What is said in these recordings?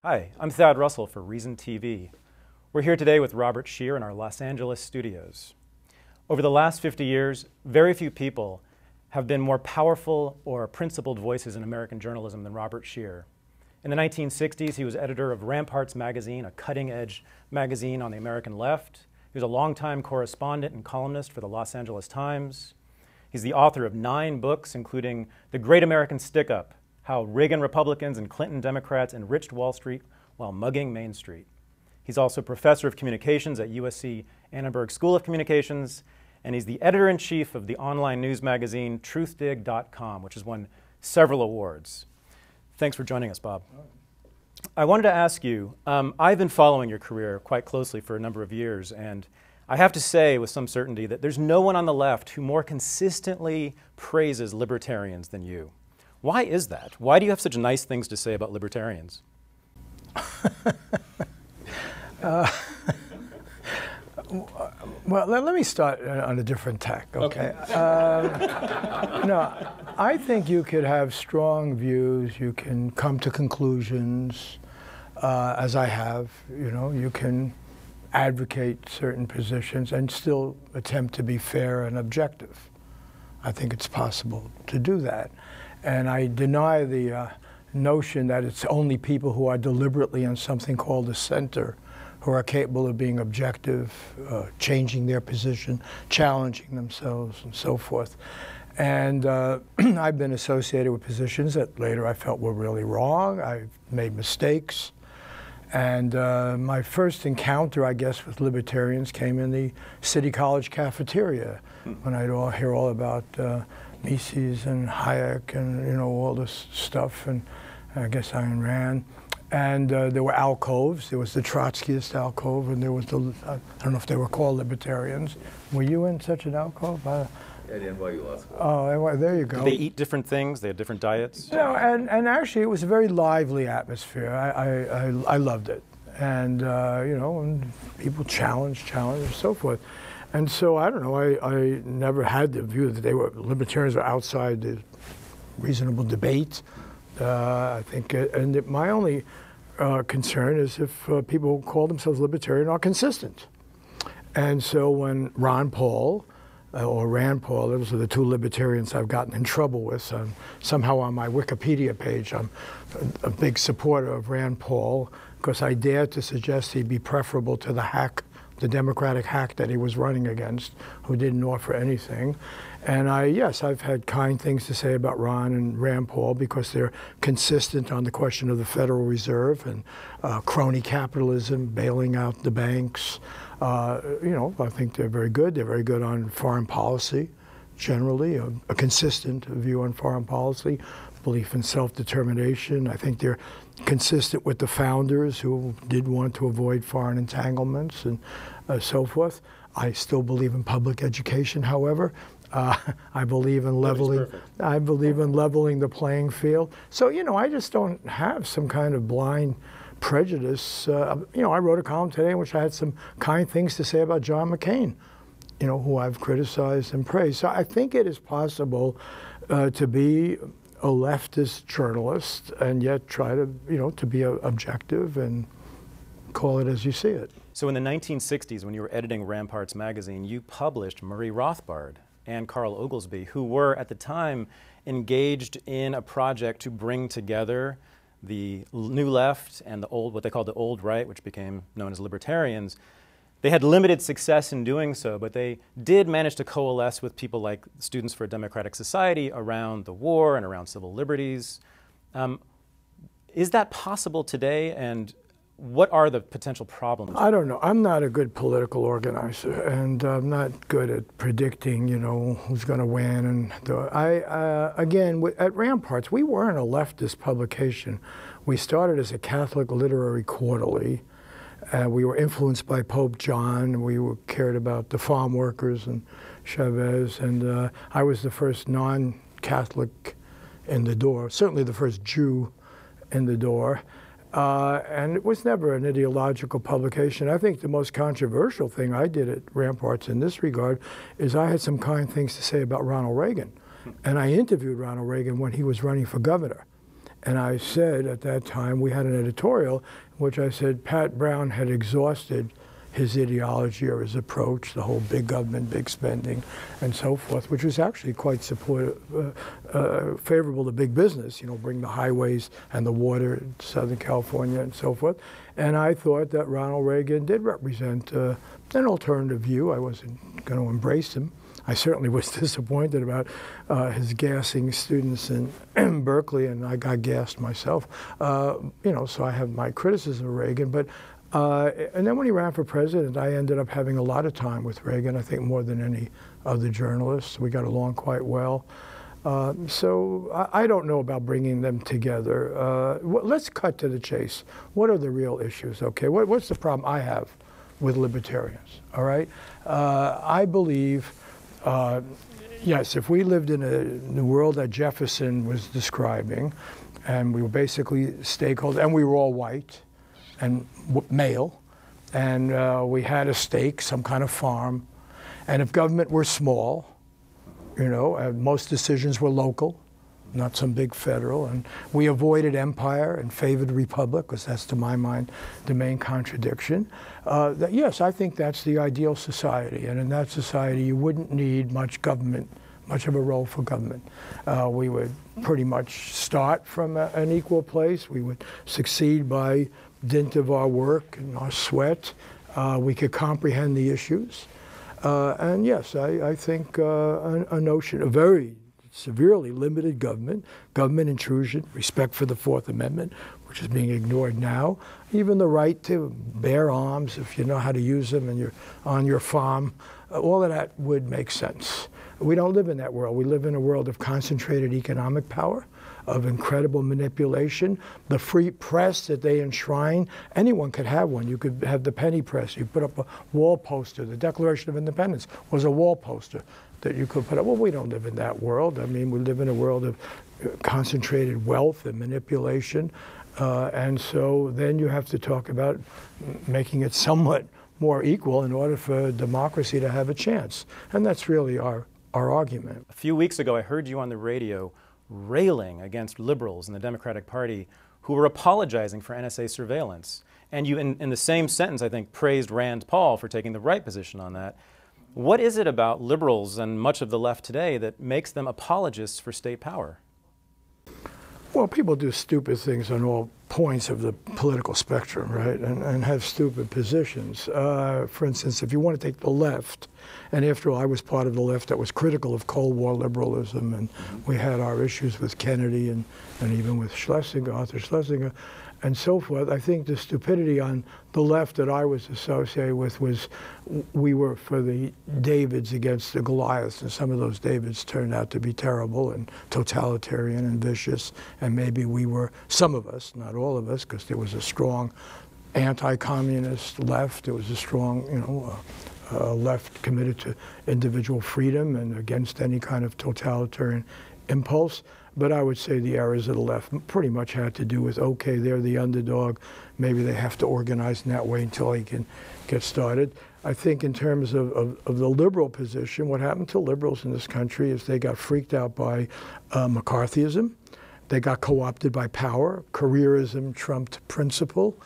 Hi, I'm Thad Russell for Reason TV. We're here today with Robert Scheer in our Los Angeles studios. Over the last 50 years, very few people have been more powerful or principled voices in American journalism than Robert Scheer. In the 1960s, he was editor of Ramparts magazine, a cutting-edge magazine on the American left. He was a longtime correspondent and columnist for the Los Angeles Times. He's the author of 9 books, including The Great American Stick-Up, How Reagan Republicans and Clinton Democrats enriched Wall Street while mugging Main Street. He's also professor of communications at USC Annenberg School of Communications, and he's the editor-in-chief of the online news magazine truthdig.com, which has won several awards. Thanks for joining us, Bob. I wanted to ask you, I've been following your career quite closely for a number of years, and I have to say with some certainty that there's no one on the left who more consistently praises libertarians than you. Why is that? Why do you have such nice things to say about libertarians? Well, let me start on a different tack, okay? No, I think you could have strong views, you can come to conclusions, as I have, you can advocate certain positions and still attempt to be fair and objective. I think it's possible to do that. And I deny the notion that it's only people who are deliberately on something called the center who are capable of being objective, changing their position, challenging themselves, and so forth. And I've been associated with positions that later I felt were really wrong. I've made mistakes. And my first encounter, I guess, with libertarians came in the City College cafeteria when I'd hear all about Mises and Hayek and all this stuff, and I guess Ayn Rand. And there were alcoves. There was the Trotskyist alcove, and there was the, I don't know if they were called libertarians. Were you in such an alcove? Yeah, the NYU Law School. Oh, there you go. Did they eat different things? They had different diets? No, and actually it was a very lively atmosphere. I loved it. And, and people challenged, and so forth. And so, I don't know, I never had the view that libertarians were outside the reasonable debate. I think, and my only concern is if people who call themselves libertarian are consistent. And so when Ron Paul or Rand Paul, those are the two libertarians I've gotten in trouble with. Somehow on my Wikipedia page, I'm a big supporter of Rand Paul because I dared to suggest he'd be preferable to the Democratic hack that he was running against, who didn't offer anything. And yes, I've had kind things to say about Ron and Rand Paul because they're consistent on the question of the Federal Reserve and crony capitalism, bailing out the banks. I think they're very good. They're very good on foreign policy, generally, a consistent view on foreign policy, belief in self-determination. I think they're consistent with the founders who did want to avoid foreign entanglements and so forth. I still believe in public education, however. I believe in leveling. I believe in leveling the playing field. So I just don't have some kind of blind prejudice. I wrote a column today in which I had some kind things to say about John McCain, who I've criticized and praised. So I think it is possible to be a leftist journalist and yet try to, to be objective and call it as you see it. So in the 1960s, when you were editing Ramparts magazine, you published Murray Rothbard and Carl Oglesby, who were at the time engaged in a project to bring together the New Left and the old, what they called the Old Right, which became known as libertarians. They had limited success in doing so, but they did manage to coalesce with people like Students for a Democratic Society around the war and around civil liberties. Is that possible today, and what are the potential problems? I don't know. I'm not a good political organizer, and I'm not good at predicting, who's going to win. And again, at Ramparts, we weren't a leftist publication. We started as a Catholic literary quarterly. We were influenced by Pope John. We cared about the farm workers and Chavez. And I was the first non-Catholic in the door, certainly the first Jew in the door. And it was never an ideological publication. I think the most controversial thing I did at Ramparts in this regard is I had some kind things to say about Ronald Reagan. And I interviewed Ronald Reagan when he was running for governor. And I said at that time, we had an editorial in which I said Pat Brown had exhausted his ideology or his approach, the whole big government, big spending, and so forth, which was actually quite supportive, favorable to big business, bring the highways and the water to Southern California and so forth. And I thought that Ronald Reagan did represent an alternative view. I wasn't going to embrace him. I certainly was disappointed about his gassing students in Berkeley, and I got gassed myself. So I have my criticism of Reagan, but and then when he ran for president, I ended up having a lot of time with Reagan, I think more than any other journalist. We got along quite well. So I don't know about bringing them together. Let's cut to the chase. What are the real issues, okay? What's the problem I have with libertarians, all right? I believe, yes, if we lived in the world that Jefferson was describing, and we were basically stakeholders, and we were all white, and male, and we had a stake, some kind of farm, and if government were small, most decisions were local, not some big federal, and we avoided empire and favored republic, because that's, to my mind, the main contradiction. Yes, I think that's the ideal society, and in that society you wouldn't need much government, much of a role for government. We would pretty much start from an equal place. We would succeed by dint of our work and our sweat. We could comprehend the issues. And yes, I think a notion of very severely limited government intrusion, respect for the Fourth Amendment, which is being ignored now, even the right to bear arms if you know how to use them and you're on your farm, all of that would make sense. We don't live in that world. We live in a world of concentrated economic power, of incredible manipulation. The free press that they enshrine, anyone could have one. You could have the penny press. You put up a wall poster. The Declaration of Independence was a wall poster that you could put up. Well, we don't live in that world. I mean, we live in a world of concentrated wealth and manipulation. And so then you have to talk about making it somewhat more equal in order for democracy to have a chance. And that's really our argument. A few weeks ago, I heard you on the radio railing against liberals in the Democratic Party who were apologizing for NSA surveillance. And you, in the same sentence, I think, praised Rand Paul for taking the right position on that. What is it about liberals and much of the left today that makes them apologists for state power? Well, people do stupid things on all points of the political spectrum, right, and have stupid positions. For instance, if you want to take the left, and after all, I was part of the left that was critical of Cold War liberalism, and we had our issues with Kennedy and even with Schlesinger, Arthur Schlesinger, and so forth. I think the stupidity on the left that I was associated with was we were for the Davids against the Goliaths, and some of those Davids turned out to be terrible and totalitarian and vicious, and maybe we were, some of us, not all of us, because there was a strong anti-communist left, there was a strong, left committed to individual freedom and against any kind of totalitarian impulse. But I would say the errors of the left pretty much had to do with, okay, they're the underdog, maybe they have to organize in that way until they can get started. I think in terms of the liberal position, what happened to liberals in this country is they got freaked out by McCarthyism, they got co-opted by power, careerism trumped principle,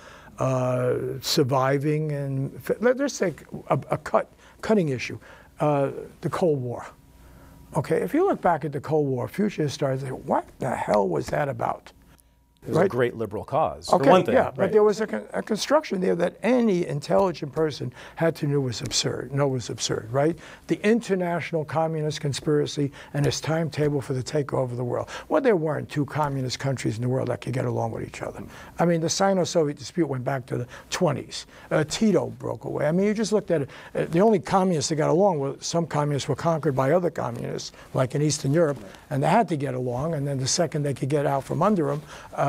surviving, and let's take a cutting issue, the Cold War. Okay, if you look back at the Cold War, future historians say, what the hell was that about? It was a great liberal cause, okay, for one thing. Yeah, right. But there was a construction there that any intelligent person had to know was absurd, right? The international communist conspiracy and its timetable for the takeover of the world. Well, there weren't two communist countries in the world that could get along with each other. I mean, the Sino-Soviet dispute went back to the 20s. Tito broke away. I mean, you just looked at it. The only communists that got along were some communists were conquered by other communists, like in Eastern Europe, and they had to get along, and then the second they could get out from under them,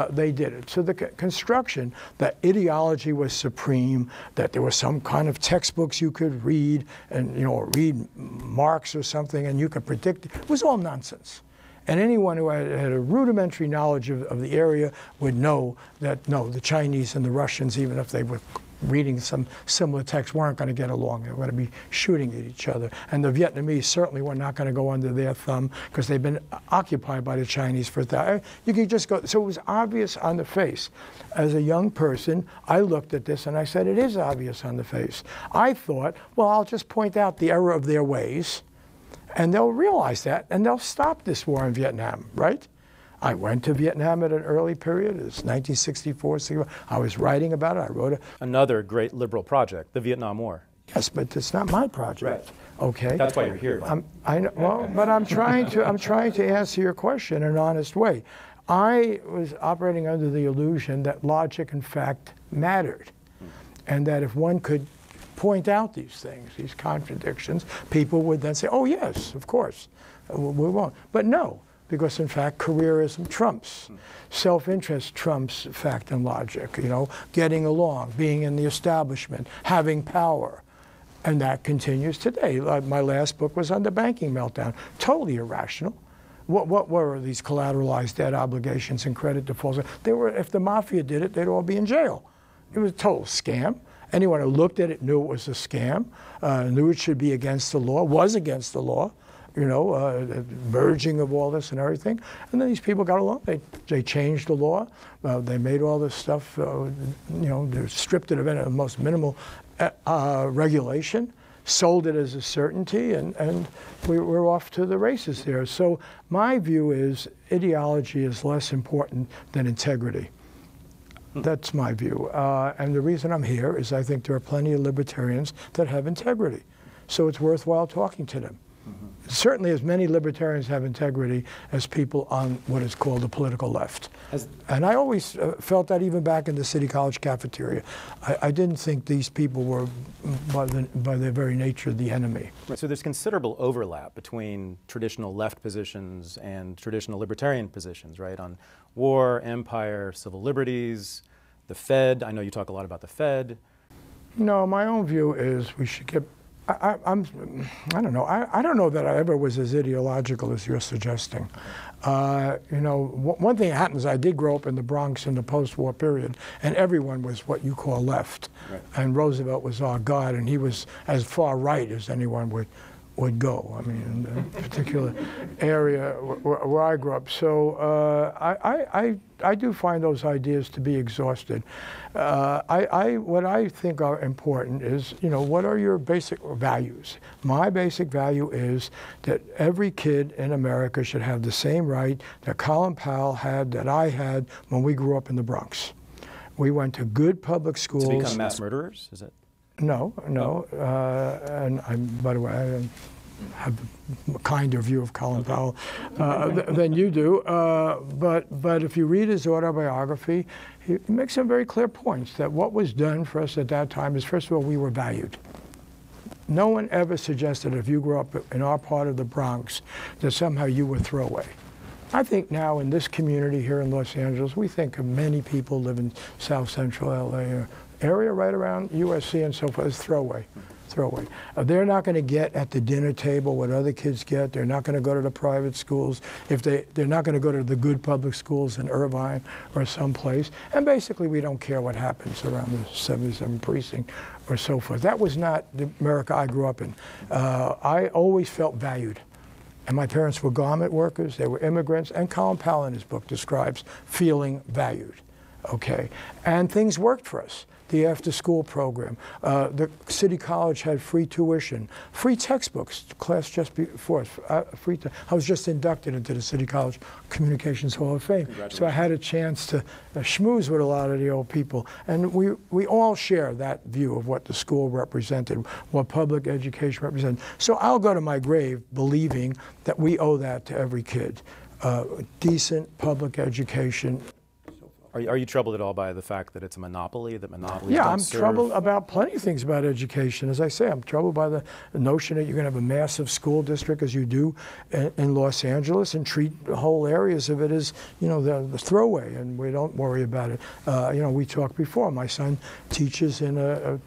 they did it. So the construction that ideology was supreme, that there were some kind of textbooks you could read, and read Marx or something, and you could predict it, was all nonsense. And anyone who had a rudimentary knowledge of the area would know that no, the Chinese and the Russians, even if they were reading some similar text weren't going to get along. They were going to be shooting at each other. And the Vietnamese certainly were not going to go under their thumb because they've been occupied by the Chinese for that. You could just go. So it was obvious on the face. As a young person, I looked at this and I said, it is obvious on the face. I thought, well, I'll just point out the error of their ways, and they'll realize that, and they'll stop this war in Vietnam, right? I went to Vietnam at an early period. It was 1964, 65. I was writing about it. I wrote it. Another great liberal project, the Vietnam War. Yes, but it's not my project. Right. Okay. That's why you're here. I know, well, but I'm trying to answer your question in an honest way. I was operating under the illusion that logic, in fact, mattered, and that if one could point out these things, these contradictions, people would then say, oh, yes, of course, we won't. But no, because, in fact, careerism trumps. Self-interest trumps fact and logic, you know, getting along, being in the establishment, having power. And that continues today. My last book was on the banking meltdown. Totally irrational. What were these collateralized debt obligations and credit defaults? They were, if the mafia did it, they'd all be in jail. It was a total scam. Anyone who looked at it knew it was a scam, knew it should be against the law, was against the law, you know, merging of all this and everything. And then these people got along. They changed the law. They made all this stuff, you know, they stripped it of the most minimal regulation, sold it as a certainty, and we're off to the races there. So my view is ideology is less important than integrity. That's my view. And the reason I'm here is I think there are plenty of libertarians that have integrity. So it's worthwhile talking to them. Certainly as many libertarians have integrity as people on what is called the political left. And I always felt that even back in the City College cafeteria. I didn't think these people were, by their very nature, the enemy. Right. So there's considerable overlap between traditional left positions and traditional libertarian positions, right? On war, empire, civil liberties, the Fed. I know you talk a lot about the Fed. No, my own view is we should get I don't know. I don't know that I ever was as ideological as you're suggesting. You know, one thing that happens, I did grow up in the Bronx in the post-war period, and everyone was what you call left. Right. And Roosevelt was our god, and he was as far right as anyone would go. I mean, in the particular area where I grew up. So I do find those ideas to be exhausted. What I think are important is, you know, what are your basic values? My basic value is that every kid in America should have the same right that Colin Powell had, that I had when we grew up in the Bronx. We went to good public schools. To become mass murderers, is it? No. And by the way, I have a kinder view of Colin Powell than you do. But if you read his autobiography, he makes some very clear points that what was done for us at that time is, first of all, we were valued. No one ever suggested if you grew up in our part of the Bronx that somehow you were throwaway. I think now in this community here in Los Angeles, we think of many people live in South Central LA area right around USC and so forth as throwaway. They're not going to get at the dinner table what other kids get. They're not going to go to the private schools. They're not going to go to the good public schools in Irvine or someplace. And basically, we don't care what happens around the 77th precinct or so forth. That was not the America I grew up in. I always felt valued. And my parents were garment workers. They were immigrants. And Colin Powell in his book describes feeling valued. Okay, and things worked for us. The after-school program, the City College had free tuition, free textbooks. Class just before I was just inducted into the City College Communications Hall of Fame, so I had a chance to schmooze with a lot of the old people, and we all share that view of what the school represented, what public education represented. So I'll go to my grave believing that we owe that to every kid, decent public education. Are you troubled at all by the fact that it's a monopoly, that monopolies Yeah, don't I'm serve? troubled about plenty of things about education. As I say, I'm troubled by the notion that you're going to have a massive school district, as you do in Los Angeles, and treat whole areas of it as, you know, the throwaway, and we don't worry about it. You know, we talked before. My son teaches in a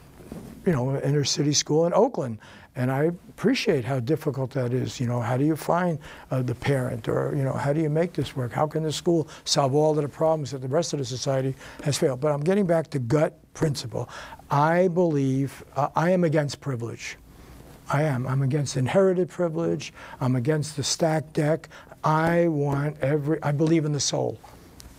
inner city school in Oakland. And I appreciate how difficult that is. You know, how do you find the parent, or, you know, how do you make this work? How can the school solve all of the problems that the rest of the society has failed? But I'm getting back to gut principle. I believe, I am against privilege. I am. I'm against inherited privilege. I'm against the stacked deck. I believe in the soul.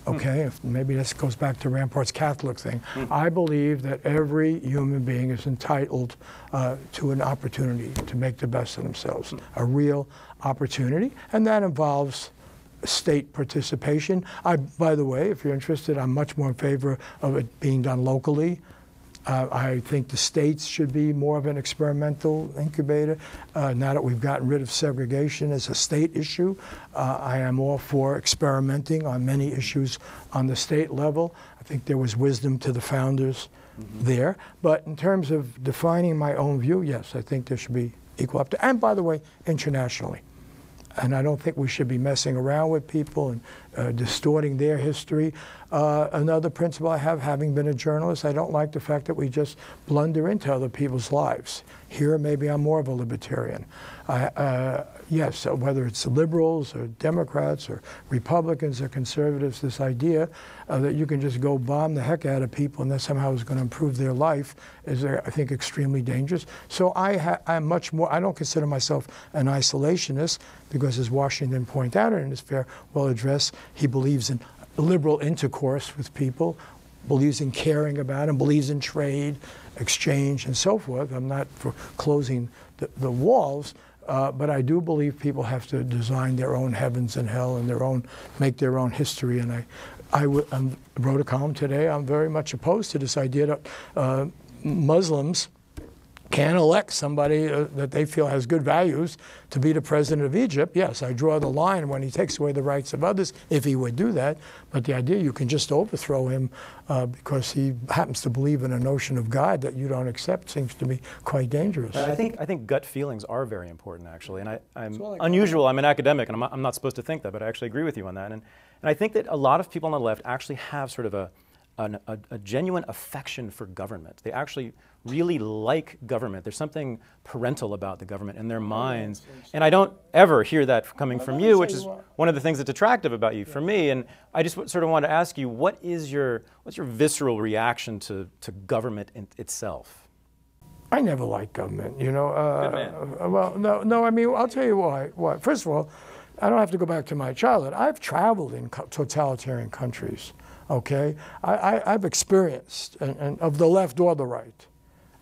Okay, if maybe this goes back to Rampart's Catholic thing. I believe that every human being is entitled to an opportunity to make the best of themselves, a real opportunity, and that involves state participation. By the way, if you're interested, I'm much more in favor of it being done locally. I think the states should be more of an experimental incubator. Now that we've gotten rid of segregation as a state issue, I am all for experimenting on many issues on the state level. I think there was wisdom to the founders there. But in terms of defining my own view, yes, I think there should be equal opportunity. And by the way, internationally. And I don't think we should be messing around with people and distorting their history. Another principle I have, having been a journalist, I don't like the fact that we just blunder into other people's lives. Here, maybe I'm more of a libertarian. Yes, whether it's liberals or Democrats or Republicans or conservatives, this idea that you can just go bomb the heck out of people and that somehow is going to improve their life is, I think, extremely dangerous. So I'm much more, I don't consider myself an isolationist because, as Washington pointed out in his farewell address, he believes in liberal intercourse with people, believes in caring about them, believes in trade, exchange, and so forth. I'm not for closing the walls. But I do believe people have to design their own heavens and hell and make their own history. And I wrote a column today. I'm very much opposed to this idea that Muslims can elect somebody that they feel has good values to be the president of Egypt. Yes, I draw the line when he takes away the rights of others, if he would do that. But the idea you can just overthrow him because he happens to believe in a notion of God that you don't accept seems to me quite dangerous. I think gut feelings are very important, actually. And I'm unusual. I'm an academic, and I'm not supposed to think that, but I actually agree with you on that. And I think that a lot of people on the left actually have sort of a genuine affection for government. They actually really like government. There's something parental about the government in their minds. And I don't ever hear that coming from you, which is one of the things that's attractive about you for me. And I just sort of want to ask you, what's your visceral reaction to government itself? I never liked government, you know. Good man. Well, no, I mean, I'll tell you why. First of all, I don't have to go back to my childhood. I've traveled in totalitarian countries. Okay, I've experienced, and of the left or the right,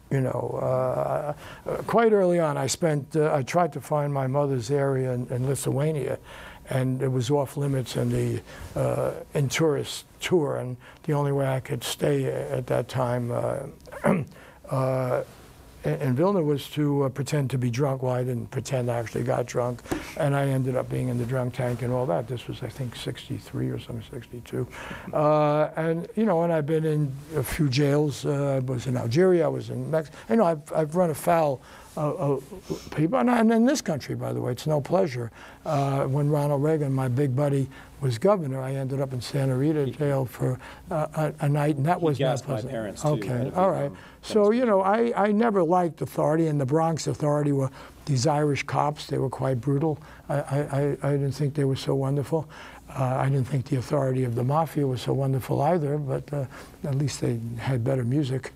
you know. Quite early on, I tried to find my mother's area in Lithuania, and it was off limits in tourist tour, and the only way I could stay at that time in Vilna was to pretend to be drunk. Well, I didn't pretend, I actually got drunk, and I ended up being in the drunk tank and all that. This was, I think, 63 or something, 62. And, you know, and I've been in a few jails. I was in Algeria, I was in Mexico. You know, I've run afoul of people, and in this country, by the way, it's no pleasure. When Ronald Reagan, my big buddy, was governor, I ended up in Santa Rita jail for a night, and that was not pleasant. My parents too. Okay, all right. So, you know, I never liked authority, and the Bronx authority were these Irish cops. They were quite brutal. I didn't think they were so wonderful. I didn't think the authority of the mafia was so wonderful either, but at least they had better music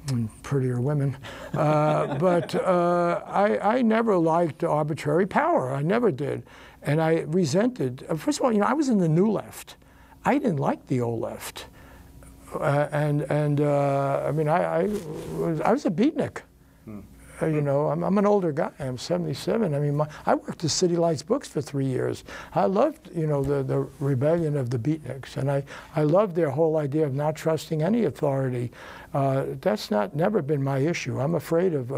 and prettier women. But I never liked arbitrary power. I never did. And I resented, first of all, you know, I was in the new left. I didn't like the old left. I mean, I was a beatnik. You know, I'm an older guy. I'm 77. I mean, I worked at City Lights Books for 3 years. I loved, you know, the rebellion of the beatniks, and I loved their whole idea of not trusting any authority. That's never been my issue. I'm afraid of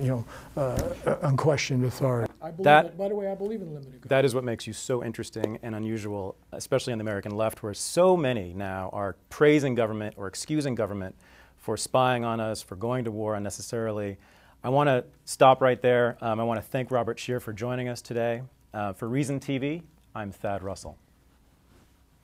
you know, unquestioned authority. By the way, I believe in limited government. That is what makes you so interesting and unusual, especially on the American left, where so many now are praising government or excusing government for spying on us, for going to war unnecessarily. I want to stop right there. I want to thank Robert Scheer for joining us today. For Reason TV, I'm Thad Russell.